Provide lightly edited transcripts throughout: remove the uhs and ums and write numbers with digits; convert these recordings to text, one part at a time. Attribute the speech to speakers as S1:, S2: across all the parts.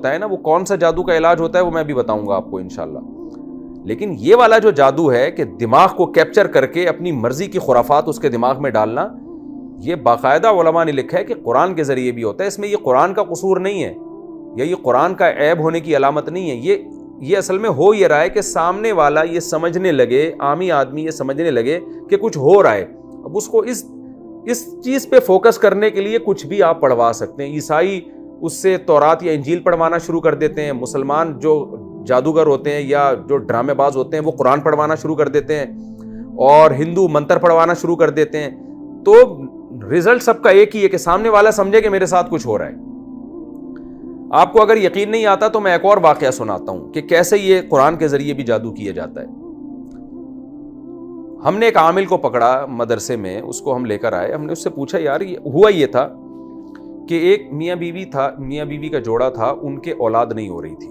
S1: ہوتا ہے نا, وہ کون سا جادو کا علاج ہوتا ہے وہ میں بھی بتاؤں گا آپ کو انشاءاللہ. لیکن یہ والا جو جادو ہے کہ دماغ کو کیپچر کر کے اپنی مرضی کی خرافات اس کے دماغ میں ڈالنا, یہ باقاعدہ علماء نے لکھا ہے کہ قرآن کے ذریعے بھی ہوتا ہے. اس میں یہ قرآن کا قصور نہیں ہے یا یہ قرآن کا عیب ہونے کی علامت نہیں ہے. یہ اصل میں ہو یہ رہا ہے کہ سامنے والا یہ سمجھنے لگے, عامی آدمی یہ سمجھنے لگے کہ کچھ ہو رہا ہے. اب اس کو اس چیز پہ فوکس کرنے کے لیے کچھ بھی آپ پڑھوا سکتے ہیں. عیسائی اس سے تورات یا انجیل پڑھوانا شروع کر دیتے ہیں, مسلمان جو جادوگر ہوتے ہیں یا جو ڈرامے باز ہوتے ہیں وہ قرآن پڑھوانا شروع کر دیتے ہیں, اور ہندو منتر پڑھوانا شروع کر دیتے ہیں. تو رزلٹ سب کا ایک ہی ہے کہ سامنے والا سمجھے کہ میرے ساتھ کچھ ہو رہا ہے. آپ کو اگر یقین نہیں آتا تو میں ایک اور واقعہ سناتا ہوں کہ کیسے یہ قرآن کے ذریعے بھی جادو کیا جاتا ہے. ہم نے ایک عامل کو پکڑا مدرسے میں, اس کو ہم لے کر آئے. ہم نے اس سے پوچھا یار ہوا یہ تھا کہ ایک میاں بیوی کا جوڑا تھا, ان کے اولاد نہیں ہو رہی تھی.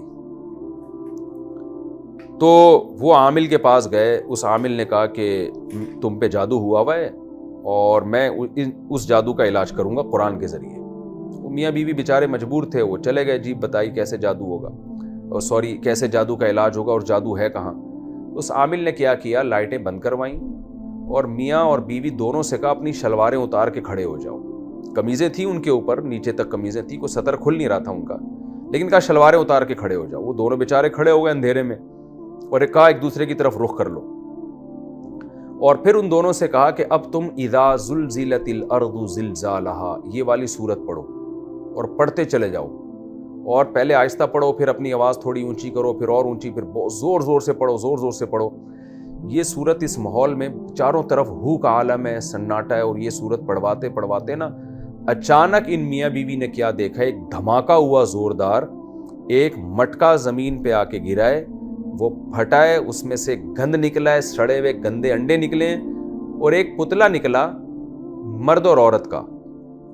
S1: تو وہ عامل کے پاس گئے. اس عامل نے کہا کہ تم پہ جادو ہوا ہے اور میں اس جادو کا علاج کروں گا قرآن کے ذریعے. وہ میاں بیوی بیچارے مجبور تھے, وہ چلے گئے. جی بتائی کیسے جادو ہوگا, اور کیسے جادو کا علاج ہوگا, اور جادو ہے کہاں. اس عامل نے کیا, لائٹیں بند کروائیں اور میاں اور بیوی دونوں سے کہا اپنی شلواریں اتار کے کھڑے ہو جاؤ. قمیضیں تھیں ان کے اوپر, نیچے تک قمیضیں تھیں, کوئی سطر کھل نہیں رہا تھا ان کا, لیکن کہا شلواریں اتار کے کھڑے ہو جاؤ. وہ دونوں بیچارے کھڑے ہو گئے اندھیرے میں, اور کہا ایک دوسرے کی طرف رخ کر لو. اور پھر ان دونوں سے کہا کہ اب تم اذا زلزلت الارض زلزالہا یہ والی سورت پڑھو, اور پڑھتے چلے جاؤ. اور پہلے آہستہ پڑھو, پھر اپنی آواز تھوڑی اونچی کرو, پھر اور اونچی, پھر زور زور سے پڑھو, زور زور سے پڑھو. یہ سورت اس ماحول میں چاروں طرف ہو کا عالم ہے, سناٹا ہے, اور یہ سورت پڑھواتے پڑھواتے نا اچانک ان میاں بیوی نے کیا دیکھا, ایک دھماکہ ہوا زوردار. ایک مٹکا زمین پہ آ کے گرا ہے, وہ پھٹا ہے, اس میں سے گند نکلا ہے, سڑے ہوئے گندے انڈے نکلے ہیں, اور ایک پتلا نکلا مرد اور عورت کا,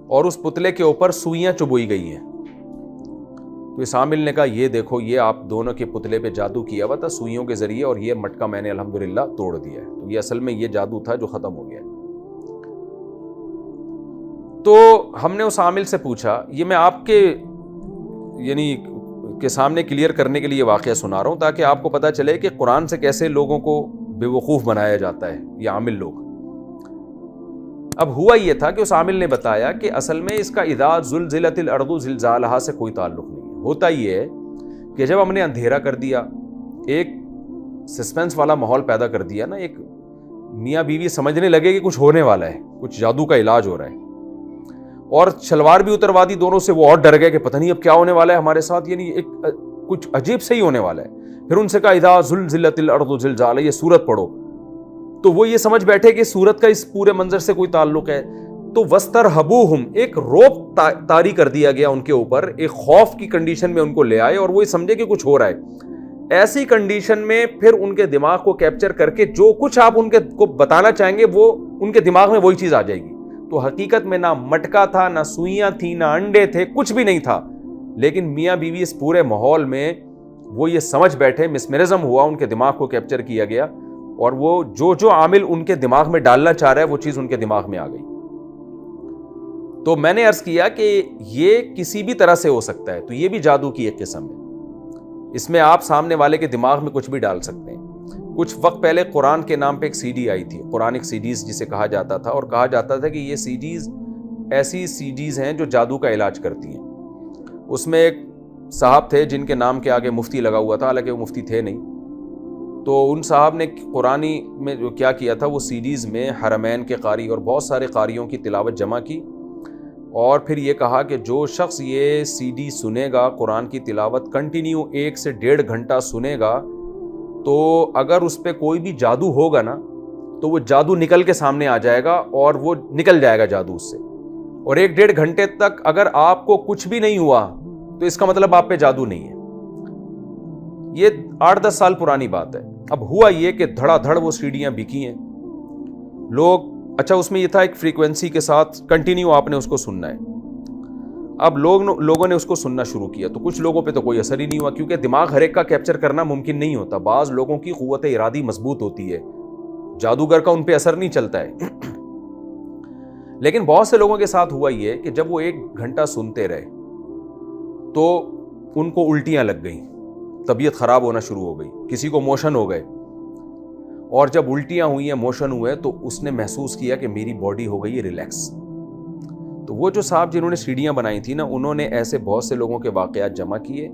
S1: اور اس پتلے کے اوپر سوئیاں چبوئی گئی ہیں. تو اس عامل نے کہا یہ دیکھو, یہ آپ دونوں کے پتلے پہ جادو کیا ہوا تھا سوئیوں کے ذریعے, اور یہ مٹکا میں نے الحمدللہ توڑ دیا ہے. تو یہ اصل میں یہ جادو تھا جو ختم ہو گیا ہے. تو ہم نے اس عامل سے پوچھا, یہ میں آپ کے سامنے کلیئر کرنے کے لیے واقعہ سنا رہا ہوں تاکہ آپ کو پتہ چلے کہ قرآن سے کیسے لوگوں کو بے وقوف بنایا جاتا ہے یہ عامل لوگ. اب ہوا یہ تھا کہ اس عامل نے بتایا کہ اصل میں اس کا اذا زلزلت الارض زلزالہا سے کوئی تعلق نہیں ہے. ہوتا یہ ہے کہ جب ہم نے اندھیرا کر دیا, ایک سسپینس والا ماحول پیدا کر دیا نا, ایک میاں بیوی سمجھنے لگے کہ کچھ ہونے والا ہے, کچھ جادو کا علاج ہو رہا ہے, اور شلوار بھی اتروا دی دونوں سے. وہ اور ڈر گئے کہ پتہ نہیں اب کیا ہونے والا ہے ہمارے ساتھ, یعنی ایک کچھ عجیب سے ہی ہونے والا ہے. پھر ان سے کہا اذا زلزلت الارض زلزالہا یہ سورت پڑھو. تو وہ یہ سمجھ بیٹھے کہ سورت کا اس پورے منظر سے کوئی تعلق ہے. تو وسترہبوہم ایک روب طاری کر دیا گیا ان کے اوپر, ایک خوف کی کنڈیشن میں ان کو لے آئے, اور وہ سمجھے کہ کچھ ہو رہا ہے. ایسی کنڈیشن میں پھر ان کے دماغ کو کیپچر کر کے جو کچھ آپ ان کو بتانا چاہیں گے وہ ان کے دماغ میں وہی چیز آ جائے گی. تو حقیقت میں نہ مٹکا تھا, نہ سوئیاں تھیں, نہ انڈے تھے, کچھ بھی نہیں تھا. لیکن میاں بیوی اس پورے ماحول میں وہ یہ سمجھ بیٹھے, مسمرزم ہوا, ان کے دماغ کو کیپچر کیا گیا, اور وہ جو عامل ان کے دماغ میں ڈالنا چاہ رہا ہے وہ چیز ان کے دماغ میں آ گئی. تو میں نے عرض کیا کہ یہ کسی بھی طرح سے ہو سکتا ہے, تو یہ بھی جادو کی ایک قسم ہے. اس میں آپ سامنے والے کے دماغ میں کچھ بھی ڈال سکتے ہیں. کچھ وقت پہلے قرآن کے نام پہ ایک سی ڈی آئی تھی, قرآنک سی ڈیز جسے کہا جاتا تھا, اور کہا جاتا تھا کہ یہ سی ڈیز ایسی سی ڈیز ہیں جو جادو کا علاج کرتی ہیں. اس میں ایک صاحب تھے جن کے نام کے آگے مفتی لگا ہوا تھا, حالانکہ وہ مفتی تھے نہیں. تو ان صاحب نے قرآنی میں جو کیا تھا, وہ سی ڈیز میں حرمین کے قاری اور بہت سارے قاریوں کی تلاوت جمع کی, اور پھر یہ کہا کہ جو شخص یہ سی ڈی سنے گا, قرآن کی تلاوت کنٹینیو 1 سے 1.5 گھنٹہ سنے گا, تو اگر اس پہ کوئی بھی جادو ہوگا نا تو وہ جادو نکل کے سامنے آ جائے گا, اور وہ نکل جائے گا جادو اس سے. اور 1-1.5 گھنٹے تک اگر آپ کو کچھ بھی نہیں ہوا تو اس کا مطلب آپ پہ جادو نہیں ہے. یہ 8-10 سال پرانی بات ہے. اب ہوا یہ کہ دھڑا دھڑ وہ سیڑھیاں بکی ہیں لوگ. اچھا اس میں یہ تھا ایک فریکوینسی کے ساتھ کنٹینیو آپ نے اس کو سننا ہے. اب لوگوں نے اس کو سننا شروع کیا, تو کچھ لوگوں پہ تو کوئی اثر ہی نہیں ہوا, کیونکہ دماغ ہر ایک کا کیپچر کرنا ممکن نہیں ہوتا. بعض لوگوں کی قوت ارادی مضبوط ہوتی ہے, جادوگر کا ان پہ اثر نہیں چلتا ہے. لیکن بہت سے لوگوں کے ساتھ ہوا یہ کہ جب وہ 1 گھنٹہ سنتے رہے تو ان کو الٹیاں لگ گئیں, طبیعت خراب ہونا شروع ہو گئی, کسی کو موشن ہو گئے, اور جب الٹیاں ہوئی ہیں, موشن ہوئے, تو اس نے محسوس کیا کہ میری باڈی ہو گئی ہے ریلیکس. تو وہ جو صاحب جنہوں نے سیڑھیاں بنائی تھی نا, انہوں نے ایسے بہت سے لوگوں کے واقعات جمع کیے.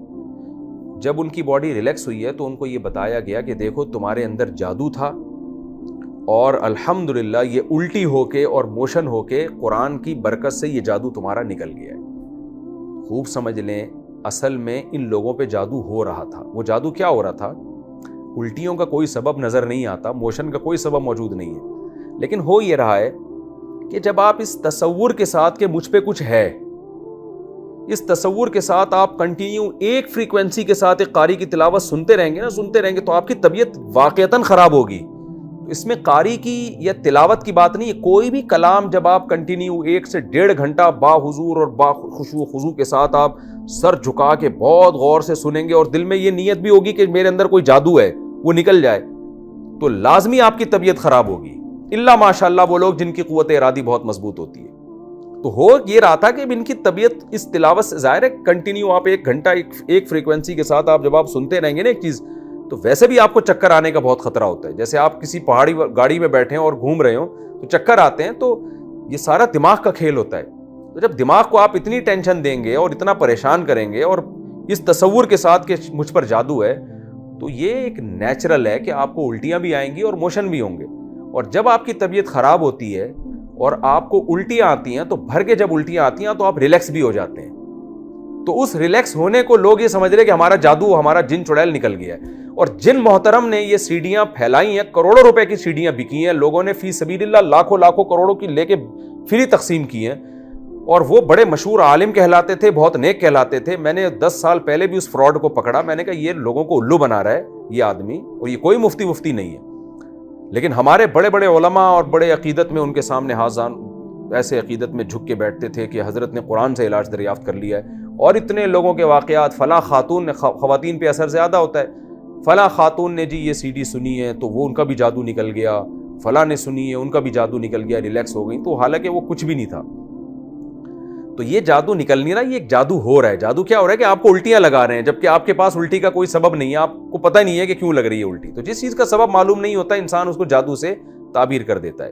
S1: جب ان کی باڈی ریلیکس ہوئی ہے تو ان کو یہ بتایا گیا کہ دیکھو تمہارے اندر جادو تھا, اور الحمدللہ یہ الٹی ہو کے اور موشن ہو کے قرآن کی برکت سے یہ جادو تمہارا نکل گیا ہے. خوب سمجھ لیں, اصل میں ان لوگوں پہ جادو ہو رہا تھا. وہ جادو کیا ہو رہا تھا؟ الٹیوں کا کوئی سبب نظر نہیں آتا, موشن کا کوئی سبب موجود نہیں ہے, لیکن ہو یہ رہا ہے کہ جب آپ اس تصور کے ساتھ کہ مجھ پہ کچھ ہے, اس تصور کے ساتھ آپ کنٹینیو ایک فریکوینسی کے ساتھ ایک قاری کی تلاوت سنتے رہیں گے نا, سنتے رہیں گے, تو آپ کی طبیعت واقعتاً خراب ہوگی. اس میں قاری کی یا تلاوت کی بات نہیں ہے, کوئی بھی کلام جب آپ کنٹینیو 1 سے 1.5 گھنٹہ با حضور اور با خشوع و خضوع کے ساتھ آپ سر جھکا کے بہت غور سے سنیں گے, اور دل میں یہ نیت بھی ہوگی کہ میرے اندر کوئی جادو ہے وہ نکل جائے, تو لازمی آپ کی طبیعت خراب ہوگی. الا ماشاء اللہ وہ لوگ جن کی قوت ارادی بہت مضبوط ہوتی ہے. تو ہو یہ رہا تھا کہ ان کی طبیعت اس تلاوت سے, ظاہر ہے کنٹینیو آپ 1 گھنٹہ ایک فریکوینسی کے ساتھ آپ جب آپ سنتے رہیں گے نا ایک چیز, تو ویسے بھی آپ کو چکر آنے کا بہت خطرہ ہوتا ہے. جیسے آپ کسی پہاڑی گاڑی میں بیٹھے ہیں اور گھوم رہے ہوں تو چکر آتے ہیں, تو یہ سارا دماغ کا کھیل ہوتا ہے. تو جب دماغ کو آپ اتنی ٹینشن دیں گے اور اتنا پریشان کریں گے, اور اس تصور کے ساتھ کہ مجھ پر جادو ہے, تو یہ ایک نیچرل ہے کہ آپ کو الٹیاں بھی آئیں گی اور موشن بھی ہوں گے. اور جب آپ کی طبیعت خراب ہوتی ہے اور آپ کو الٹیاں آتی ہیں, تو بھر کے جب الٹیاں آتی ہیں تو آپ ریلیکس بھی ہو جاتے ہیں. تو اس ریلیکس ہونے کو لوگ یہ سمجھ رہے کہ ہمارا جادو, ہمارا جن چڑیل نکل گیا ہے. اور جن محترم نے یہ سیڑھیاں پھیلائی ہیں, کروڑوں روپے کی سیڑھیاں بکی ہیں, لوگوں نے فی سبیل اللہ لاکھوں کروڑوں کی لے کے فری تقسیم کی ہیں, اور وہ بڑے مشہور عالم کہلاتے تھے, بہت نیک کہلاتے تھے. میں نے 10 سال پہلے بھی اس فراڈ کو پکڑا. میں نے کہا یہ لوگوں کو الو بنا رہا ہے یہ آدمی, اور یہ کوئی مفتی نہیں ہے. لیکن ہمارے بڑے بڑے علماء اور بڑے عقیدت میں ان کے سامنے حاضان ایسے عقیدت میں جھک کے بیٹھتے تھے کہ حضرت نے قرآن سے علاج دریافت کر لیا ہے. اور اتنے لوگوں کے واقعات, فلاں خاتون نے, خواتین پہ اثر زیادہ ہوتا ہے, فلاں خاتون نے جی یہ سی ڈی سنی ہے تو وہ ان کا بھی جادو نکل گیا, فلاں نے سنی ہے ان کا بھی جادو نکل گیا, ریلیکس ہو گئی. تو حالانکہ وہ کچھ بھی نہیں تھا. تو یہ جادو نکل نہیں رہا, یہ ایک جادو ہو رہا ہے. جادو کیا ہو رہا ہے کہ آپ کو الٹیاں لگا رہے ہیں, جبکہ آپ کے پاس الٹی کا کوئی سبب نہیں ہے, آپ کو پتہ نہیں ہے کہ کیوں لگ رہی ہے الٹی. تو جس چیز کا سبب معلوم نہیں ہوتا, انسان اس کو جادو سے تعبیر کر دیتا ہے.